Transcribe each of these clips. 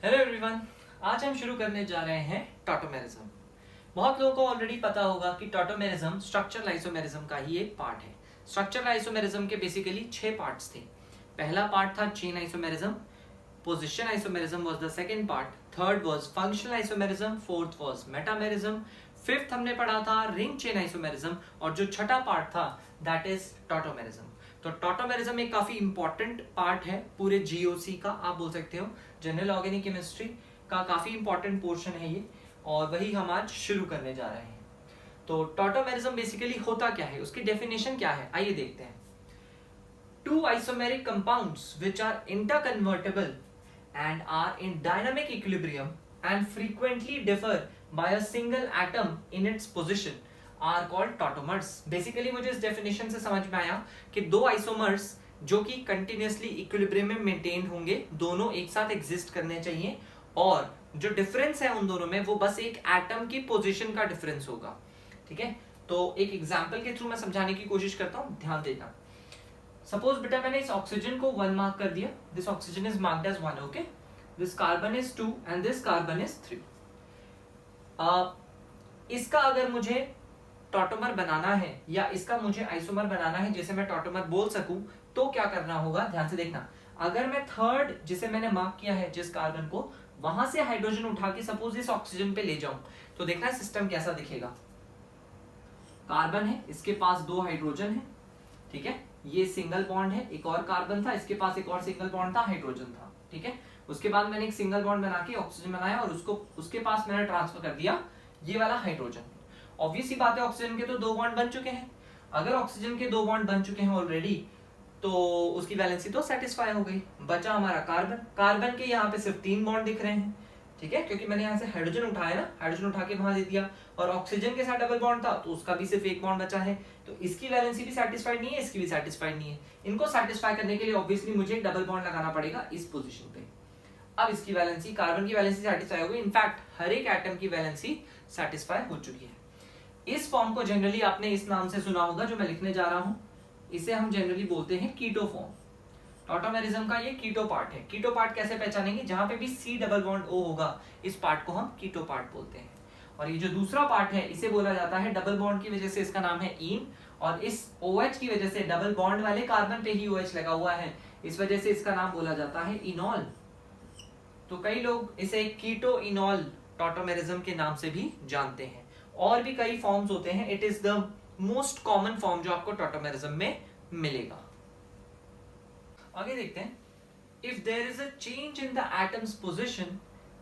Hello everyone, आज हम शुरू करने जा रहे हैं टॉटोमेरिज्म। बहुत लोगों को ऑलरेडी पता होगा कि टॉटोमेरिज्म स्ट्रक्चरल आइसोमेरिज्म का ही एक पार्ट है। स्ट्रक्चरल आइसोमेरिज्म के बेसिकली 6 पार्ट्स थे। पहला पार्ट था chain isomerism, position isomerism was the second part, third was functional isomerism, fourth was metamerism, fifth हमने पढ़ा था रिंग चेन आइसोमेरिज्म और जो छठा पार्ट था दैट इज टॉटोमेरिज्म। तो टॉटोमेरिज्म एक काफी इंपॉर्टेंट पार्ट है पूरे जीओसी का, आप बोल सकते हो जनरल ऑर्गेनिक केमिस्ट्री का काफी इंपॉर्टेंट पोर्शन है ये, और वही हम आज शुरू करने जा रहे हैं। तो टॉटोमेरिज्म बेसिकली होता क्या है, उसकी डेफिनेशन क्या है, आइए देखते हैं। Two isomeric compounds which are interconvertible and are in dynamic equilibrium and frequently differ by a single atom in its position are called tautomers। Basically मुझे इस डेफिनेशन से समझ में आया कि दो आइसोमर्स जो कि कंटिन्यूअसली इक्विलिब्रियम में मेंटेन होंगे, दोनों एक साथ एग्जिस्ट करने चाहिए, और जो डिफरेंस है उन दोनों में वो बस एक एटम की पोजीशन का डिफरेंस होगा। ठीक है, तो एक एग्जांपल के थ्रू मैं समझाने की कोशिश करता हूं, ध्यान देना। सपोज बेटा मैंने इस ऑक्सीजन को 1 मार्क कर दिया, this oxygen is marked as 1, okay, this carbon is 2 and this carbon is 3। इसका अगर मुझे टॉटोमर बनाना है या इसका मुझे आइसोमर बनाना है जिसे मैं टॉटोमर बोल सकूं, तो क्या करना होगा, ध्यान से देखना। अगर मैं थर्ड जिसे मैंने मार्क किया है जिस कार्बन को, वहां से हाइड्रोजन उठा के सपोज इस ऑक्सीजन पे ले जाऊं, तो देखना सिस्टम कैसा दिखेगा। कार्बन है, इसके पास 2 हाइड्रोजन है, ठीक है, ये सिंगल बॉन्ड है, एक और कार्बन था, इसके पास एक और सिंगल बॉन्ड था, हाइड्रोजन था, ठीक है। उसके बाद मैंने एक सिंगल बॉन्ड बना के ऑक्सीजन बनाया और उसके पास मैंने ट्रांसफर कर दिया ये वाला हाइड्रोजन। ऑब्वियस सी बात है, ऑक्सीजन के तो 2 बॉन्ड बन चुके हैं। अगर ऑक्सीजन के 2 बॉन्ड बन चुके हैं ऑलरेडी, तो उसकी वैलेंसी तो सेटिस्फाई हो गई। बचा हमारा कार्बन। कार्बन के यहाँ पे सिर्फ 3 बॉन्ड दिख रहे हैं, ठीक है, क्योंकि मैंने यहाँ से हाइड्रोजन उठाया ना, हाइड्रोजन उठा के वहां दे दिया, और ऑक्सीजन के साथ डबल बॉन्ड था तो उसका भी सिर्फ 1 बॉन्ड बचा है, तो इसकी वैलेंसी भी सेटिस्फाइड नहीं है, इसकी भी सेटिस्फाइड नहीं है। इनको सेटिस्फाई करने के लिए ऑब्वियसली मुझे एक डबल बॉन्ड लगाना पड़ेगा इस पोजीशन पे। अब इसकी वैलेंसी, कार्बन की वैलेंसी सेटिस्फाई हो गई, इनफैक्ट हर एक एटम की वैलेंसी सेटिस्फाई हो चुकी है। इस फॉर्म को जनरली आपने इस नाम से सुना होगा जो मैं लिखने जा रहा हूं, इसे हम जनरली बोलते हैं कीटो फॉर्म। टॉटोमेरिज्म का ये कीटो पार्ट है। कीटो पार्ट कैसे पहचानेंगे, जहां पे भी C डबल बॉन्ड O होगा, इस पार्ट को हम कीटो पार्ट बोलते हैं। और ये जो दूसरा पार्ट है इसे बोला जाता है, डबल बॉन्ड की वजह से इसका नाम है ईन, और इस OH की वजह से, डबल बॉन्ड वाले कार्बन पे ही OH लगा हुआ है, इस वजह से इसका नाम बोला जाता है इनॉल। तो कई लोग इसे कीटो इनॉल टॉटोमेरिज्म के नाम से भी जानते हैं। और भी कई फॉर्म्स होते हैं, it is the most common form जो आपको टॉटोमेरिज्म में मिलेगा। आगे देखते हैं। If there is a change in the atoms position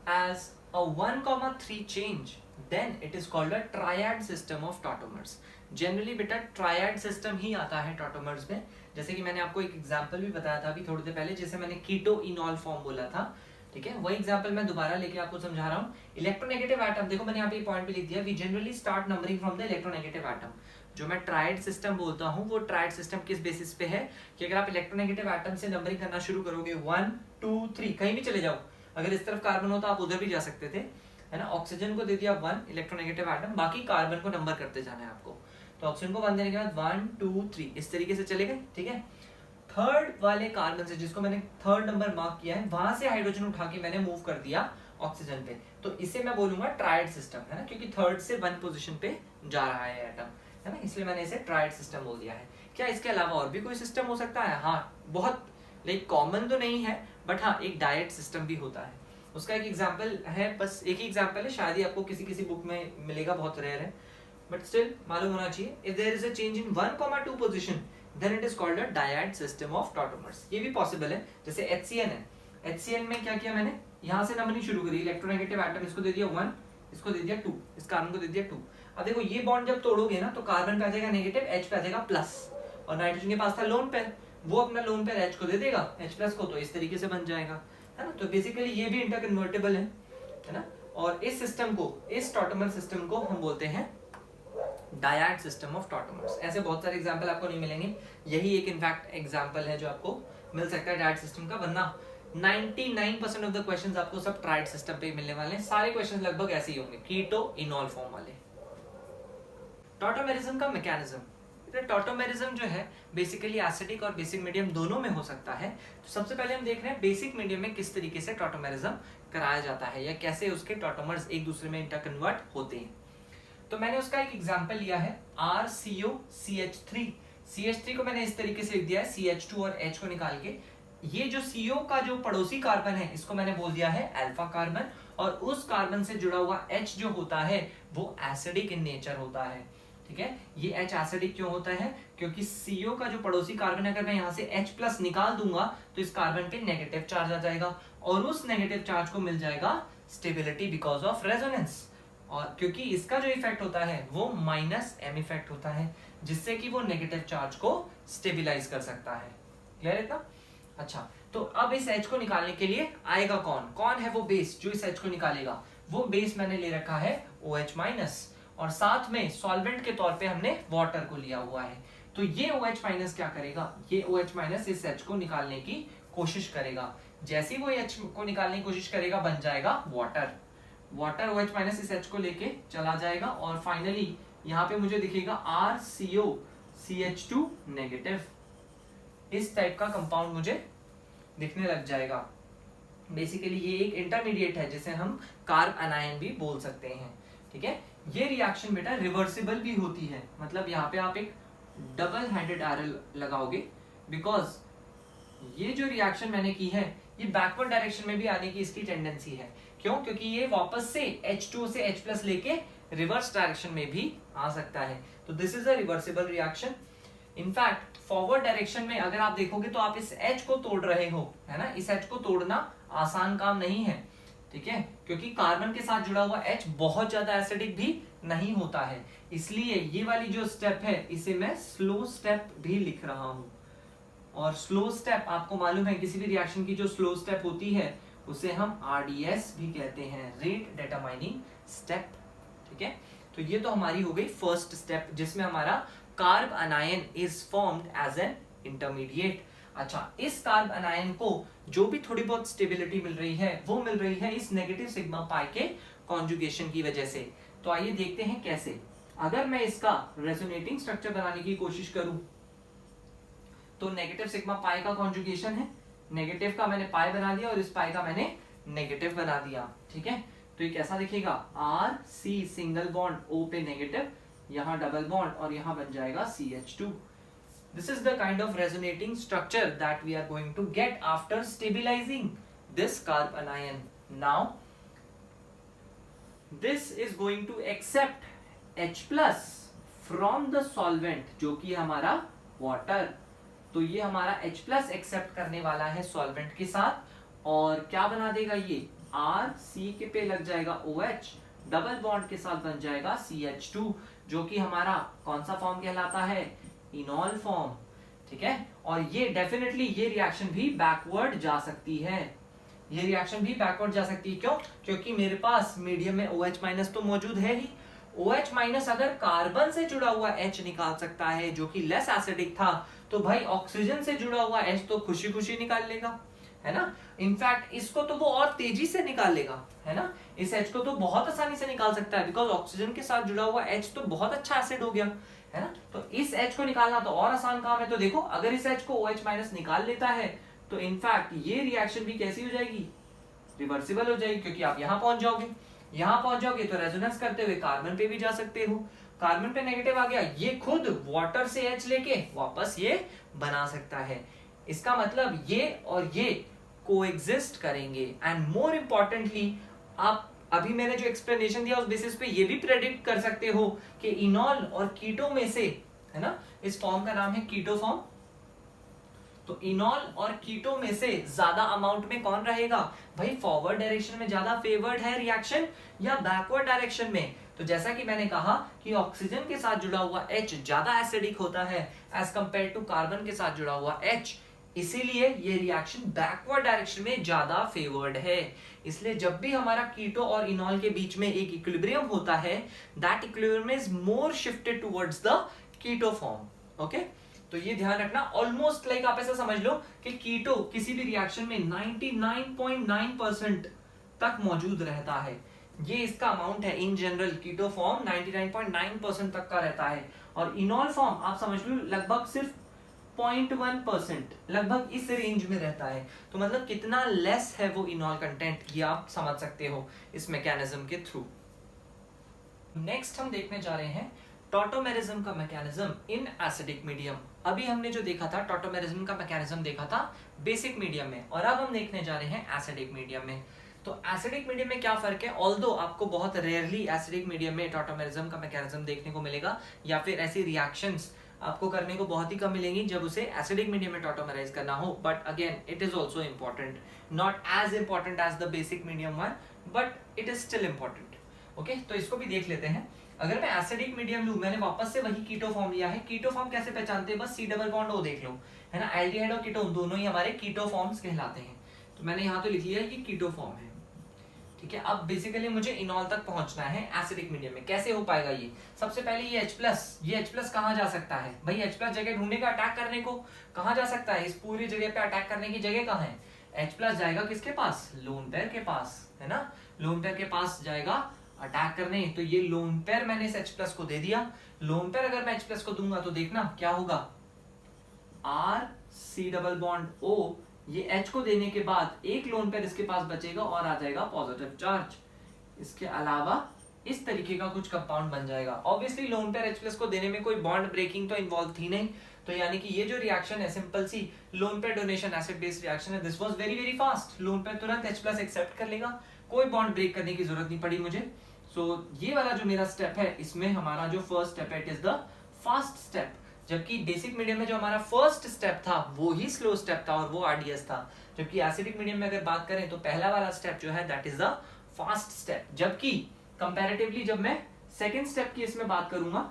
as a 1,3 change, then it is called a triad system of tautomers. Generally बेटा ट्रायड सिस्टम ही आता है टॉटोमर्स में, जैसे कि मैंने आपको एक एग्जांपल भी बताया था अभी थोड़ी देर पहले, जैसे मैंने कीटो इनॉल फॉर्म बोला था, ठीक है, वही एग्जांपल मैं दोबारा लेके आपको समझा रहा हूं। इलेक्ट्रोनेगेटिव एटम, देखो मैंने यहाँ पे पॉइंट भी लिख दिया, we generally start numbering from the electronegative atom. जो मैं ट्रायड सिस्टम बोलता हूं, वो ट्रायड सिस्टम किस बेसिस पे है कि अगर आप इलेक्ट्रोनेगेटिव एटम से नंबरिंग करना शुरू करोगे, 1 2 3, कहीं भी चले जाओ, अगर इस तरफ कार्बन हो तो आप उधर भी जा सकते थे, है ना। ऑक्सीजन को दे दिया 1 इलेक्ट्रोनेगेटिव एटम, बाकी कार्बन को नंबर करते जाना है आपको। तो ऑक्सीजन को 1 देने के बाद 1 2 3 इस तरीके से चले गए, ठीक है। थर्ड वाले कार्बन से, जिसको मैंने थर्ड नंबर मार्क किया है, वहां से हाइड्रोजन उठा के मैंने मूव कर दिया ऑक्सीजन पे, तो इसे मैं बोलूंगा ट्रायड सिस्टम, है ना, क्योंकि थर्ड से 1 पोजीशन पे जा रहा है एटम, है ना, इसलिए मैंने इसे ट्रायड सिस्टम बोल दिया है। क्या इसके अलावा और भी कोई सिस्टम हो सकता है? हाँ, बहुत लाइक कॉमन तो नहीं है, बट हाँ एक डायट सिस्टम भी होता है। उसका एक एग्जाम्पल है, बस एक ही एग्जाम्पल है, शायद ही आपको किसी किसी बुक में मिलेगा, बहुत रेयर है, बट स्टिल मालूम होना चाहिए। If there is a change in 1,2 position, then it is called a dyad system of tautomers। ये भी पॉसिबल है, जैसे HCl है, HCl में क्या किया मैंने, यहाँ से नंबरिंग शुरू करी, इलेक्ट्रोनेगेटिव एटम, इसको दे दिया 1, इसको दे दिया 2, इस कार्बन को दे दिया 2। अब देखो ये बॉन्ड जब तोड़ोगे ना, तो कार्बन पे आ जाएगा नेगेटिव, H पे आ जाएगा प्लस, और नाइट्रोजन के पास था लोन पेयर, वो अपना लोन पेयर H को दे देगा, H प्लस को, तो इस तरीके से बन जाएगा, है ना। तो बेसिकली ये भी इंटरकन्वर्टेबल है ना। और इस सिस्टम को, इस टॉटोमर सिस्टम को हम बोलते हैं डायड सिस्टम ऑफ टॉटोमर्स। ऐसे बहुत सारे एग्जांपल आपको नहीं मिलेंगे, यही एक इनफैक्ट एग्जांपल है जो आपको मिल सकता है डायड सिस्टम का, वरना 99% ऑफ द क्वेश्चंस आपको सब ट्रायड सिस्टम पे ही मिलने वाले हैं। सारे क्वेश्चंस लगभग ऐसे ही होंगे, कीटो इनॉल फॉर्म वाले। टॉटोमेरिज्म का मैकेनिज्म, टॉटोमेरिज्म जो है बेसिकली एसिडिक और बेसिक मीडियम दोनों में हो सकता है। तो सबसे पहले हम देख रहे हैं बेसिक मीडियम में किस तरीके से टॉटोमेरिज्म कराया जाता है या कैसे उसके टॉटोमर्स एक दूसरे में इंटरकन्वर्ट होते हैं। तो मैंने उसका एक एग्जांपल लिया है RCOCH3। CH3 को मैंने इस तरीके से लिख दिया है CH2 और H को निकाल के। ये जो CO का जो पड़ोसी कार्बन है इसको मैंने बोल दिया है अल्फा कार्बन, और उस कार्बन से जुड़ा हुआ H जो होता है वो एसिडिक इन नेचर होता है। ठीक है, ये H एसिडिक क्यों होता है? क्योंकि CO का जो पड़ोसी कार्बन है, अगर मैं यहाँ से H+ निकाल दूंगा तो इस कार्बन पे नेगेटिव चार्ज आ जाएगा और उस नेगेटिव चार्ज को मिल जाएगा स्टेबिलिटी बिकॉज ऑफ रेजोनेंस। और क्योंकि इसका जो इफेक्ट होता है वो -m इफेक्ट होता है, जिससे कि वो नेगेटिव चार्ज को स्टेबिलाईज कर सकता है। क्लियर है इतना? अच्छा, तो अब इस H को निकालने के लिए आएगा कौन है वो बेस जो इस H को निकालेगा? वो बेस मैंने ले रखा है OH-, और साथ में सॉल्वेंट के तौर पे हमने वाटर को लिया हुआ है। तो ये OH- क्या करेगा? ये OH- इस H को निकालने की कोशिश करेगा। जैसे ही वो H को निकालने की कोशिश करेगा बन जाएगा वाटर। OH- इस H को लेके चला जाएगा और फाइनली यहाँ पे मुझे दिखेगा RCOCH2 नेगेटिव। इस टाइप का कंपाउंड मुझे दिखने लग जाएगा। बेसिकली ये एक इंटरमीडिएट है जिसे हम कार्ब एनायन भी बोल सकते हैं। ठीक है, ये रिएक्शन बेटा रिवर्सिबल भी होती है, मतलब यहाँ पे आप एक डबल हेडेड एरो लगाओगे, बिकॉज ये जो रिएक्शन मैंने की है ये बैकवर्ड डायरेक्शन में भी आने की इसकी टेंडेंसी है। क्यों? क्योंकि ये वापस से H2 से H+ लेके रिवर्स डायरेक्शन में भी आ सकता है। तो this is a reversible reaction. In fact forward direction में अगर आप देखोगे तो आप इस H को तोड़ रहे हो, है ना? इस H को तोड़ना आसान काम नहीं है। ठीक है, क्योंकि कार्बन के साथ जुड़ा हुआ H बहुत ज्यादा एसिडिक भी नहीं होता है, इसलिए ये वाली जो स्टेप है इसे मैं स्लो स्टेप भी लिख रहा हूं। और स्लो स्टेप आपको मालूम है, किसी भी रिएक्शन की जो स्लो स्टेप होती है उसे हम RDS भी कहते हैं, रेट डिटरमाइनिंग स्टेप। ठीक है, तो ये तो हमारी हो गई फर्स्ट स्टेप जिसमें हमारा carbanion is formed as an intermediate. अच्छा, इस कार्ब अनायन को जो भी थोड़ी बहुत स्टेबिलिटी मिल रही है वो मिल रही है इस नेगेटिव सिग्मा पाई के कॉन्जुगेशन की वजह से। तो आइए देखते हैं कैसे। अगर मैं इसका रेजोनेटिंग स्ट्रक्चर बनाने की कोशिश करूं तो नेगेटिव सिग्मा पाई का कॉन्जुगेशन है, नेगेटिव का मैंने पाई बना दिया और इस पाई का मैंने नेगेटिव बना दिया। ठीक है, तो ये कैसा दिखेगा? RC सिंगल बॉन्ड O पे नेगेटिव, यहाँ डबल बॉन्ड और यहाँ बन जाएगा CH2। This is the kind of resonating structure that we are going to get after stabilizing this carb anion. Now, this is going to accept H+ from the solvent जो कि हमारा water। तो ये हमारा H+ एक्सेप्ट करने वाला है solvent के साथ और क्या बना देगा? ये RC के पे लग जाएगा OH, डबल बॉन्ड के साथ बन जाएगा CH2 जो कि हमारा कौन सा फॉर्म कहलाता है? इनॉल फॉर्म। ठीक है, और ये डेफिनेटली ये रिएक्शन भी बैकवर्ड जा सकती है। ये रिएक्शन भी बैकवर्ड जा सकती है। क्यों? क्योंकि मेरे पास मीडियम में OH- तो मौजूद है ही। OH- अगर कार्बन से जुड़ा हुआ H निकाल सकता है जो कि लेस एसिडिक था, तो भाई ऑक्सीजन से जुड़ा हुआ H तो खुशी खुशी निकाल लेगा, है ना? इनफैक्ट इसको तो वो और तेजी से निकाल लेगा, है ना? इस H को तो बहुत आसानी से निकाल सकता है बिकॉज ऑक्सीजन के साथ जुड़ा हुआ H तो बहुत अच्छा एसिड हो गया, है ना? तो इस H को निकालना तो और आसान काम है। तो देखो, अगर इस H को OH- निकाल लेता है तो इनफैक्ट ये रिएक्शन भी कैसी हो जाएगी? रिवर्सिबल हो जाएगी, क्योंकि आप यहाँ पहुंच जाओगे तो रेजोनेंस करते हुए कार्बन पे भी जा सकते हो। कार्बन पे नेगेटिव आ गया, ये खुद वाटर से H लेके वापस ये बना सकता है। इसका मतलब ये और ये कोएग्जिस्ट करेंगे। एंड मोर इंपॉर्टेंटली, आप अभी मैंने जो एक्सप्लेनेशन दिया उस बेसिस पे ये भी प्रेडिक्ट कर सकते हो कि इनॉल और कीटो में से, है ना, इस फॉर्म का नाम है कीटो फॉर्म, तो इनॉल और कीटो में से ज्यादा अमाउंट में कौन रहेगा? भाई फॉरवर्ड डायरेक्शन में ज्यादा फेवर्ड है रिएक्शन या बैकवर्ड डायरेक्शन में? तो जैसा कि मैंने कहा कि ऑक्सीजन के साथ जुड़ा हुआ H ज्यादा एसिडिक होता है एज कंपेयर टू कार्बन के साथ जुड़ा हुआ H, इसीलिए ये रिएक्शन बैकवर्ड डायरेक्शन में ज्यादा फेवर्ड है। इसलिए जब भी हमारा कीटो और इनॉल के बीच में एक इक्विलिब्रियम होता है, that equilibrium is more shifted towards the keto form. Okay, तो ये ध्यान रखना। ऑलमोस्ट लाइक आप ऐसा समझ लो कि कीटो किसी भी रिएक्शन में 99.9% तक मौजूद रहता है। ये इसका अमाउंट है इन जनरल। कीटो फॉर्म 99.9% तक का रहता है और इनॉल फॉर्म आप समझ लो लगभग सिर्फ 0.1%, लगभग इस रेंज में रहता है। तो मतलब कितना लेस है वो इनॉल कंटेंट, ये आप समझ सकते हो इस मैकेनिज्म के थ्रू। नेक्स्ट हम देखने जा रहे हैं टॉटोमेरिज्म का मैकेनिज्म इन एसिडिक मीडियम। अभी हमने जो देखा था टॉटोमेरिज्म का मैकेनिज्म देखा था बेसिक मीडियम में, और अब हम देखने जा रहे हैं एसिडिक मीडियम में। तो एसिडिक मीडियम में क्या फर्क है, ऑल्दो आपको बहुत रेयरली एसिडिक मीडियम में टॉटोमेरिज्म का मैकेनिज्म देखने को मिलेगा, या फिर ऐसी रिएक्शंस आपको करने को बहुत ही कम मिलेंगी जब उसे एसिडिक मीडियम में टॉटोमराइज करना हो, but again it is also important, not as important as the basic medium one, but it is still important. Okay, तो इसको भी देख लेते हैं। अगर मैं एसिडिक मीडियम लूं, मैंने वापस से वही कीटो फॉर्म लिया है। कीटो फॉर्म कैसे पहचानते हैं, बस सी डबल बॉन्ड ओ देख लो, है ना, एल्डिहाइड और कीटोन दोनों ही हमारे कीटो फॉर्म्स कहलाते हैं। तो मैंने यहाँ तो लिख लिया कि कीटो फॉर्म है, ठीक है। अब बेसिकली मुझे इनॉल तक पहुंचना है एसिडिक मीडियम में। कैसे हो पाएगा ये, सबसे पहले ये H+ कहाँ जा सकता है भाई, H+ जगह ढूंढेगा अटैक करने को, कहाँ जा सकता है, इस पूरी जगह पे अटैक करने की जगह कहाँ है, H+ जाएगा किसके पास, लोन पेयर के पास, है ना, लोन पेयर के पास जाएगा अटैक करने। तो ये लोन पेयर मैंने इस H+ को दे दिया। लोन पेयर अगर मैं H+ को दूंगा तो देखना क्या होगा, RC डबल बॉन्ड O, ये H को देने के बाद एक लोन पेयर इसके पास बचेगा और आ जाएगा पॉजिटिव चार्ज। इसके अलावा इस तरीके का कुछ कंपाउंड बन जाएगा। ऑब्वियसली लोन पेयर H+ को देने में कोई बॉन्ड ब्रेकिंग तो इन्वॉल्व थी नहीं, तो यानी कि ये जो रिएक्शन है सिंपल सी lone pair donation acid based reaction है, this was very very fast. Lone pair तुरंत H+ एक्सेप्ट कर लेगा, कोई बॉन्ड ब्रेक करने की जरूरत नहीं पड़ी मुझे। सो ये वाला जो मेरा स्टेप है, इसमें हमारा जो फर्स्ट स्टेप है it is the fast step, जबकि बेसिक मीडियम में जो हमारा फर्स्ट स्टेप था वो ही स्लो स्टेप था और वो RDS था। जबकि एसिडिक मीडियम में अगर बात करें तो पहला वाला स्टेप जो है that is the fast step. जबकि कंपैरेटिवली जब मैं सेकंड स्टेप की इसमें बात करूंगा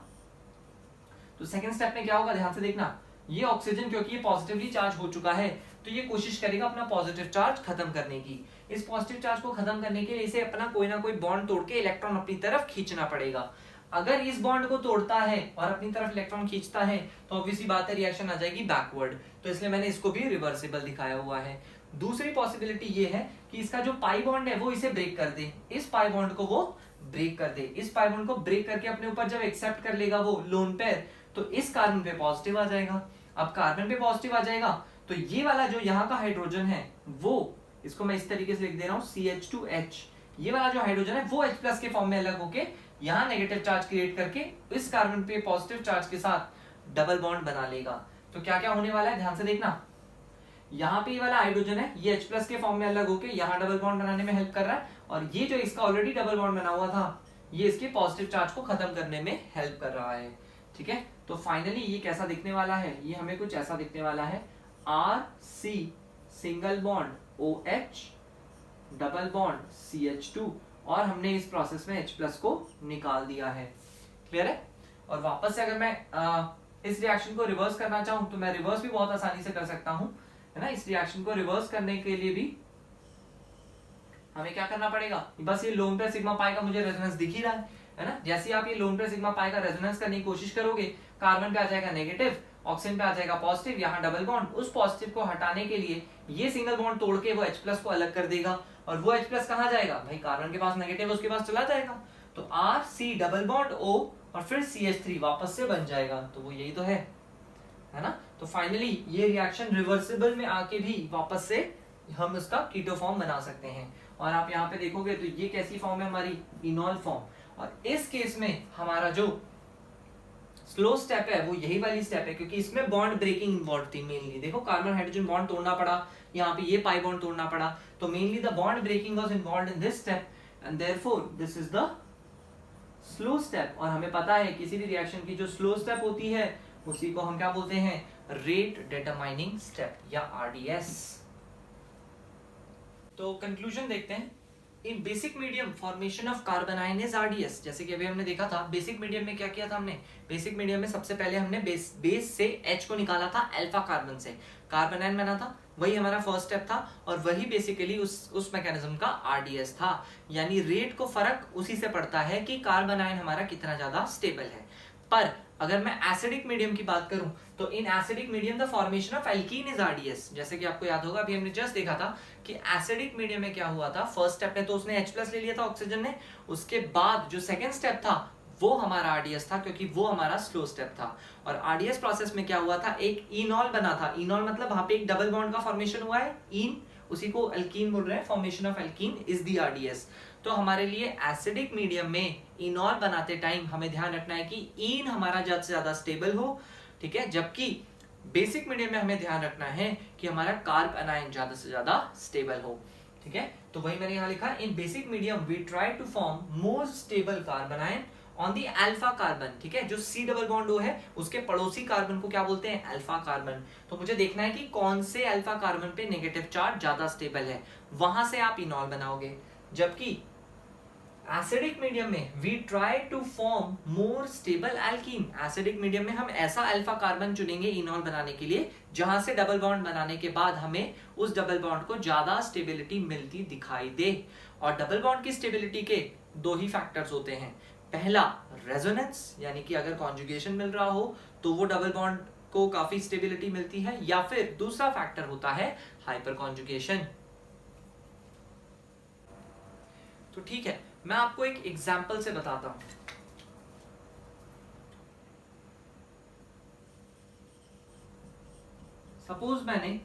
तो सेकंड स्टेप में क्या होगा, ध्यान से देखना, ये ऑक्सीजन क्योंकि ये पॉजिटिवली चार्ज हो चुका है तो ये कोशिश करेगा अपना पॉजिटिव चार्ज खत्म करने की। इस पॉजिटिव चार्ज को खत्म करने के लिए इसे अपना कोई ना कोई बॉन्ड तोड़ के इलेक्ट्रॉन अपनी तरफ खींचना पड़ेगा। अगर इस बॉन्ड को तोड़ता है और अपनी तरफ इलेक्ट्रॉन खींचता है तो ऑब्वियसली बात है रिएक्शन आ जाएगी बैकवर्ड, तो इसलिए मैंने इसको भी रिवर्सिबल दिखाया हुआ है। दूसरी पॉसिबिलिटी ये है कि इसका जो पाई बॉन्ड है वो इसे ब्रेक कर दे, इस पाई बॉन्ड को वो ब्रेक कर दे, इस पाई बॉन्ड को ब्रेक करके अपने ऊपर जब एक्सेप्ट कर लेगा वो लोन पेयर, तो इस कार्बन पे पॉजिटिव आ जाएगा। अब कार्बन पे पॉजिटिव आ जाएगा तो ये वाला जो यहाँ का हाइड्रोजन है वो, इसको मैं इस तरीके से लिख दे रहा हूँ CH2H, ये वाला जो हाइड्रोजन है वो H+ के फॉर्म में अलग होके यहाँ नेगेटिव चार्ज क्रिएट करके इस कार्बन पे पॉजिटिव चार्ज के साथ डबल बॉन्ड बना लेगा। तो क्या क्या होने वाला है ध्यान से देखना, यहाँ पे ये वाला हाइड्रोजन है ये H+ के फॉर्म में अलग होके यहाँ डबल बॉन्ड बनाने में हेल्प कर रहा है, और ये जो इसका ऑलरेडी डबल बॉन्ड बना हुआ था ये इसके पॉजिटिव चार्ज को खत्म करने में हेल्प कर रहा है, ठीक है। तो फाइनली ये कैसा दिखने वाला है, ये हमें कुछ ऐसा दिखने वाला है, RC single bond OH double bond CH2, और हमने इस प्रोसेस में H+ को निकाल दिया है। क्लियर है। और वापस से अगर मैं इस रिएक्शन को रिवर्स करना चाहूं तो मैं रिवर्स भी बहुत आसानी से कर सकता हूं, है ना। इस रिएक्शन को रिवर्स करने के लिए भी हमें क्या करना पड़ेगा, बस ये लोन पेयर सिग्मा पाई का मुझे रेजोनेंस दिख ही रहा है ना। जैसे आप ये लोन पेयर सिग्मा पाई का रेजोनेंस करने की कोशिश करोगे, कार्बन पे आ जाएगा नेगेटिव, ऑक्सीजन पे आ जाएगा पॉजिटिव, यहाँ डबल बॉन्ड, उस पॉजिटिव को हटाने के लिए ये सिंगल बॉन्ड तोड़ के वो H+ को अलग कर देगा, और वो H+ कहाँ जाएगा भाई, कार्बन के पास नेगेटिव उसके पास चला जाएगा, तो RC डबल बॉन्ड O और फिर CH3 वापस से बन जाएगा। तो वो यही तो है ना। तो फाइनली ये रिएक्शन रिवर्सिबल में आके भी वापस से हम इसका कीटो फॉर्म बना सकते हैं। और आप यहाँ पे देखोगे तो ये कैसी फॉर्म है हमारी, इनॉल फॉर्म, और इस केस में हमारा जो स्लो स्टेप है वो यही वाली स्टेप है, क्योंकि इसमें बॉन्ड ब्रेकिंग इन्वॉल्व थी मेनली। देखो कार्बन हाइड्रोजन बॉन्ड तोड़ना पड़ा, यहाँ पे ये पाई बॉन्ड तोड़ना पड़ा, तो mainly the bond breaking was involved in this step and therefore this is the slow step. और हमें पता है किसी भी रिएक्शन की जो स्लो स्टेप होती है उसी को हम क्या बोलते हैं, रेट डिटरमाइनिंग स्टेप या RDS। तो कंक्लूजन देखते हैं, in basic medium formation of carbon ion is RDS। जैसे कि अभी हमने देखा था बेसिक मीडियम में क्या किया था हमने, बेसिक मीडियम में सबसे पहले हमने बेस से H को निकाला था, अल्फा कार्बन से कार्बन आयन बना था, वही हमारा फर्स्ट स्टेप था, और वही बेसिकली उस मैकेनिज्म का RDS था। यानी रेट को फर्क उसी से पड़ता है कि कार्बन आयन हमारा कितना ज्यादा स्टेबल है। पर अगर मैं एसिडिक मीडियम की बात करूं तो in acidic medium the formation of alkene is RDS। जैसे कि आपको याद होगा अभी हमने जस्ट देखा था कि एसिडिक मीडियम में क्या हुआ था, फर्स्ट स्टेप में तो उसने H+ ले लिया था ऑक्सीजन ने, उसके बाद जो सेकंड स्टेप था वो हमारा आरडीएस था, क्योंकि वो हमारा स्लो स्टेप था। और आरडीएस प्रोसेस में क्या हुआ था, एक इनॉल बना था। इनॉल मतलब वहां पे एक डबल बॉन्ड का फॉर्मेशन हुआ है, इन, उसी को अल्कीन बोल रहे हैं, formation of alkene is the RDS. तो हमारे लिए एसिडिक मीडियम में इनॉल बनाते टाइम हमें ध्यान रखना है कि इन हमारा ज्यादा से ज्यादा स्टेबल हो, ठीक है, जबकि बेसिक मीडियम में हमें ध्यान रखना है कि हमारा कार्ब अनायन ज्यादा से ज्यादा स्टेबल हो, ठीक है। तो वही मैंने यहाँ लिखा, in basic medium we try to form more stable carbanion on the alpha carbon, ठीक है। जो सी डबल बॉन्ड ओ है उसके पड़ोसी कार्बन को क्या बोलते हैं, अल्फा कार्बन। तो मुझे देखना है कि कौन से अल्फा कार्बन पे नेगेटिव चार्ज ज्यादा स्टेबल है, वहां से आप इनॉल बनाओगे। जबकि एसिडिक मीडियम में we try to form more stable alkene, acidic medium में हम ऐसा अल्फा कार्बन चुनेंगे इनॉल बनाने के लिए जहां से डबल बॉन्ड बनाने के बाद हमें उस डबल बॉन्ड को ज्यादा स्टेबिलिटी मिलती दिखाई दे। और डबल बॉन्ड की स्टेबिलिटी के दो ही फैक्टर्स होते हैं, पहला रेजोनेंस, यानी कि अगर कॉन्जुगेशन मिल रहा हो तो वो डबल बॉन्ड को काफी स्टेबिलिटी मिलती है, या फिर दूसरा फैक्टर होता है हाइपर कॉन्जुगेशन। तो ठीक है, मैं आपको एक एग्जाम्पल से बताता हूं। सपोज मैंने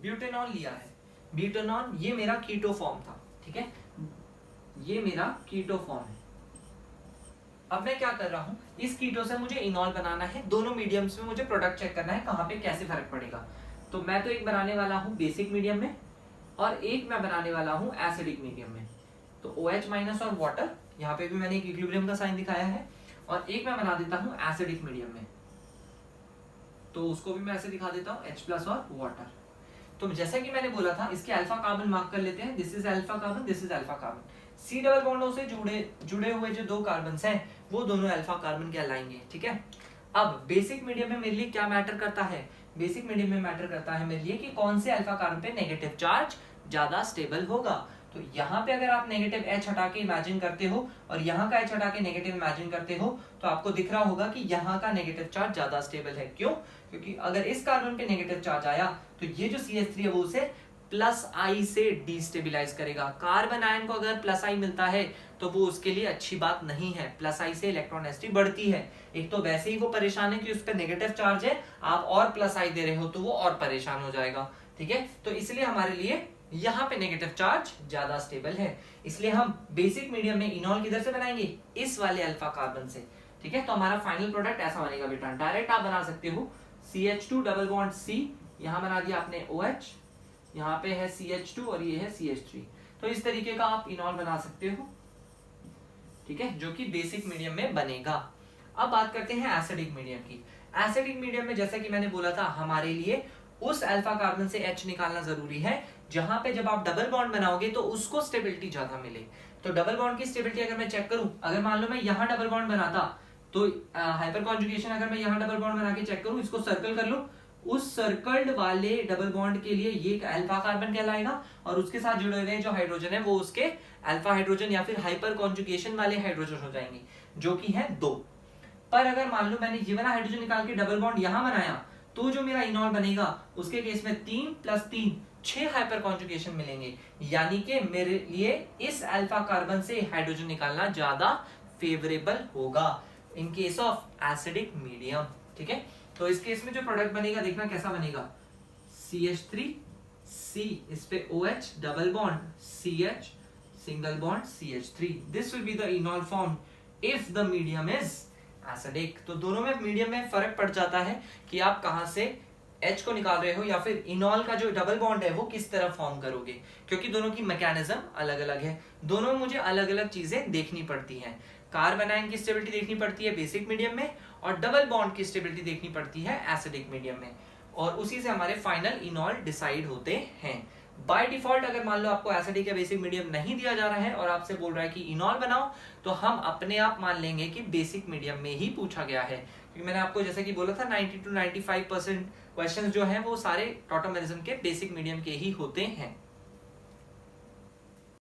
ब्यूटेनॉल लिया है, ब्यूटेनॉल ये मेरा कीटो फॉर्म था, ठीक है, ये मेरा कीटो फॉर्म है। अब मैं क्या कर रहा हूं, इस कीटो से मुझे इनॉल बनाना है, दोनों मीडियम्स में मुझे प्रोडक्ट चेक करना है कहां पे कैसे फर्क पड़ेगा। तो मैं तो एक बनाने वाला हूं बेसिक मीडियम में और एक मैं बनाने वाला हूं एसिडिक मीडियम में। तो OH माइनस और वाटर, यहाँ पे भी मैंने एक इक्विलिब्रियम का साइन दिखाया है, और एक मैं बना देता हूं एसिडिक मीडियम में, तो उसको भी मैं ऐसे दिखा देता हूं H प्लस और वाटर। तो जैसा कि मैंने बोला था, इसके अल्फा कार्बन मार्क कर लेते हैं, this is alpha carbon, this is alpha carbon. C double बॉन्डों से जुड़े हुए जो दो कार्बन हैं वो दोनों अल्फा कार्बन कहलाएंगे, ठीक है। अब बेसिक मीडियम में मेरे लिए क्या मैटर करता है, बेसिक मीडियम में मैटर करता है मेरे लिए कि कौन से अल्फा कार्बन पे नेगेटिव चार्ज ज्यादा स्टेबल होगा। तो यहाँ पे अगर आप नेगेटिव H हटा के इमेजिन करते हो और यहाँ का H हटा के नेगेटिव इमेजिन करते हो, तो आपको दिख रहा होगा कि यहाँ का नेगेटिव चार्ज ज्यादा स्टेबल है। क्यों? क्योंकि अगर इस कार्बन पे नेगेटिव चार्ज आया तो ये जो CH3 है वो उसे प्लस आई से डिस्टेबिलाईज करेगा। कार्बन आयन को अगर प्लस आई मिलता है तो वो उसके लिए अच्छी बात नहीं है, प्लस आई से इलेक्ट्रॉनिसिटी बढ़ती है। एक तो वैसे ही वो परेशान है कि उस पर नेगेटिव चार्ज है, आप और प्लस आई दे रहे हो तो वो और परेशान हो जाएगा, ठीक है। तो इसलिए हमारे लिए यहाँ पे नेगेटिव चार्ज ज्यादा स्टेबल है, इसलिए हम बेसिक मीडियम में इनॉल किधर से बनाएंगे, इस वाले अल्फा कार्बन से, ठीक है। तो हमारा फाइनल प्रोडक्ट ऐसा बनेगा बेटा। डायरेक्ट आप बना सकते हो CH2 डबल बॉन्ड C, यहाँ बना दिया आपने OH, यहाँ पे है CH2 और ये है CH3। तो इस तरीके का आप इनॉल बना सकते हो, ठीक है, जो कि बेसिक मीडियम में बनेगा। अब बात करते हैं एसिडिक मीडियम की। एसिडिक मीडियम में जैसा कि मैंने बोला था, हमारे लिए उस अल्फा कार्बन से H निकालना जरूरी है जहां पे जब आप डबल बॉन्ड बनाओगे तो उसको स्टेबिलिटी ज्यादा मिले। तो डबल बॉन्ड की स्टेबिलिटी अगर मैं चेक करूं, अगर मान लो मैं यहाँ डबल बॉन्ड बनाता तो हाइपर कॉन्जुगेशन, अगर मैं यहाँ डबल बॉन्ड बना के चेक करूं, इसको सर्कल कर लो, उस सर्कल्ड वाले डबल बॉन्ड के लिए ये अल्फा कार्बन कहलाएगा और उसके साथ जुड़े हुए जो हाइड्रोजन है वो उसके अल्फा हाइड्रोजन या फिर हाइपर कॉन्जुगेशन वाले हाइड्रोजन हो जाएंगे, जो कि है 2। पर अगर मान लो मैंने ये वाला हाइड्रोजन निकाल के डबल बॉन्ड यहां बनाया तो जो मेरा इनॉल बनेगा उसके केस में 3 + 3 6 हाइपर कॉन्जुगेशन मिलेंगे, यानी कि मेरे लिए इस अल्फा कार्बन से हाइड्रोजन निकालना ज्यादा फेवरेबल होगा in case of acidic medium, ठीक है। तो इस केस में जो प्रोडक्ट बनेगा देखना कैसा बनेगा, CH3 C, इस पे OH double bond CH single bond CH3, this will be the इनॉल form if the medium is acidic. तो दोनों में मीडियम में फर्क पड़ जाता है कि आप कहां से H को निकाल रहे हो या फिर इनॉल का जो डबल बॉन्ड है वो किस तरह फॉर्म करोगे, क्योंकि दोनों की मैकेनिज्म अलग अलग है, दोनों में मुझे अलग अलग चीजें देखनी पड़ती हैं। कार्बन आयन की स्टेबिलिटी देखनी पड़ती है बेसिक मीडियम में और डबल बॉन्ड की स्टेबिलिटी देखनी पड़ती है एसिडिक मीडियम में, और उसी से हमारे फाइनल इनॉल डिसाइड होते हैं। बाय डिफॉल्ट अगर मान लो आपको एसिडिक या बेसिक मीडियम नहीं दिया जा रहा है और आपसे बोल रहा है कि इनॉल बनाओ, तो हम अपने आप मान लेंगे कि बेसिक मीडियम में ही पूछा गया है, क्योंकि मैंने आपको जैसे कि बोला था 90 to 95% क्वेश्चंस जो हैं वो सारे टॉटोमेरिज्म के बेसिक मीडियम के ही होते हैं।